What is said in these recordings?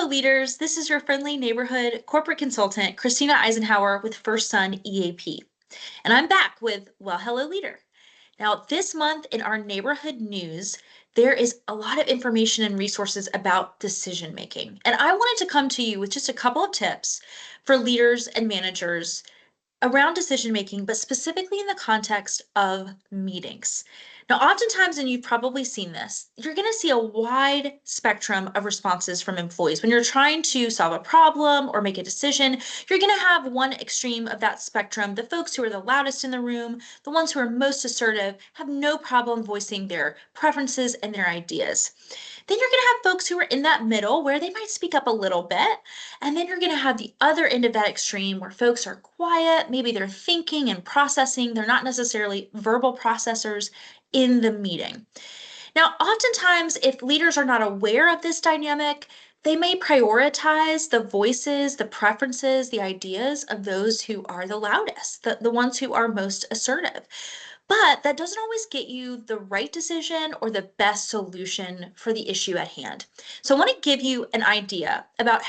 Hello, leaders. This is your friendly neighborhood corporate consultant, Christina Isenhower with First Son EAP. And I'm back with, well, hello, leader. Now, this month in our neighborhood news, there is a lot of information and resources about decision making. And I wanted to come to you with just a couple of tips for leaders and managers around decision making, but specifically in the context of meetings. Now, oftentimes, and you've probably seen this, you're going to see a wide spectrum of responses from employees. When you're trying to solve a problem or make a decision, you're going to have one extreme of that spectrum. The folks who are the loudest in the room, the ones who are most assertive, have no problem voicing their preferences and their ideas. Then you're going to have folks who are in that middle where they might speak up a little bit. And then you're going to have the other end of that extreme where folks are quiet. Maybe they're thinking and processing. They're not necessarily verbal processors in the meeting. Now, oftentimes, if leaders are not aware of this dynamic, they may prioritize the voices, the preferences, the ideas of those who are the loudest, the ones who are most assertive. But that doesn't always get you the right decision or the best solution for the issue at hand. So I want to give you an idea about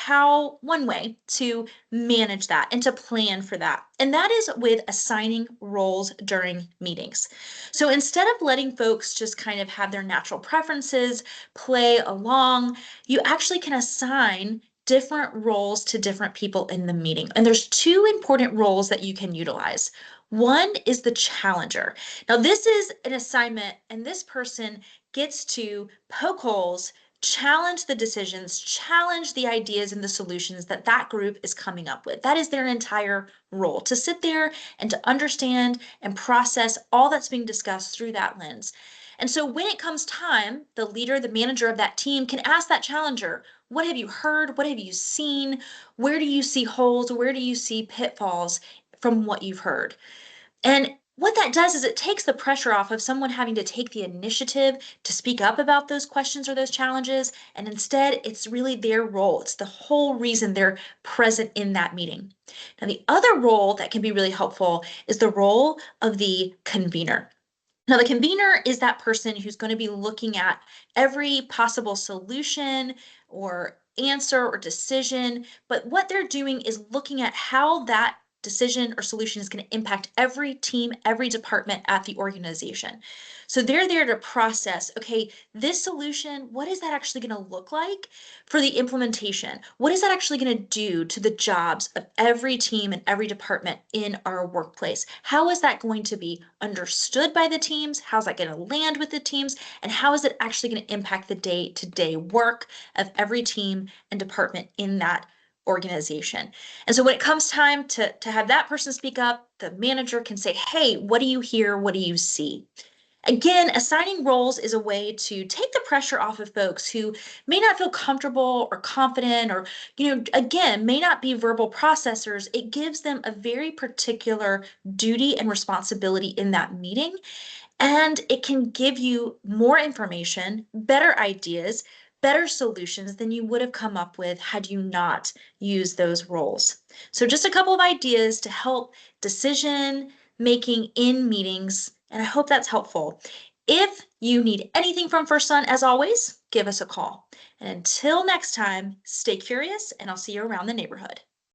one way to manage that and to plan for that. And that is with assigning roles during meetings. So instead of letting folks just kind of have their natural preferences play along, you actually can assign different roles to different people in the meeting. And there's two important roles that you can utilize. One is the challenger. Now, this is an assignment, and this person gets to poke holes, challenge the decisions, challenge the ideas and the solutions that that group is coming up with. That is their entire role, to sit there and to understand and process all that's being discussed through that lens. And so when it comes time, the leader, the manager of that team can ask that challenger, what have you heard? What have you seen? Where do you see holes? Where do you see pitfalls from what you've heard? And what that does is it takes the pressure off of someone having to take the initiative to speak up about those questions or those challenges. And instead, it's really their role. It's the whole reason they're present in that meeting. Now, the other role that can be really helpful is the role of the convener. Now, the convener is that person who's going to be looking at every possible solution or answer or decision, but what they're doing is looking at how that decision or solution is going to impact every team, every department at the organization. So they're there to process, okay, this solution, what is that actually going to look like for the implementation? What is that actually going to do to the jobs of every team and every department in our workplace? How is that going to be understood by the teams? How's that going to land with the teams? And how is it actually going to impact the day-to-day work of every team and department in that organization? And so when it comes time to have that person speak up, the manager can say, hey, what do you hear? What do you see? Again, assigning roles is a way to take the pressure off of folks who may not feel comfortable or confident or, again, may not be verbal processors. It gives them a very particular duty and responsibility in that meeting. And it can give you more information, better ideas, better solutions than you would have come up with had you not used those roles. So just a couple of ideas to help decision making in meetings, and I hope that's helpful. If you need anything from First Son, as always, give us a call. And until next time, stay curious, and I'll see you around the neighborhood.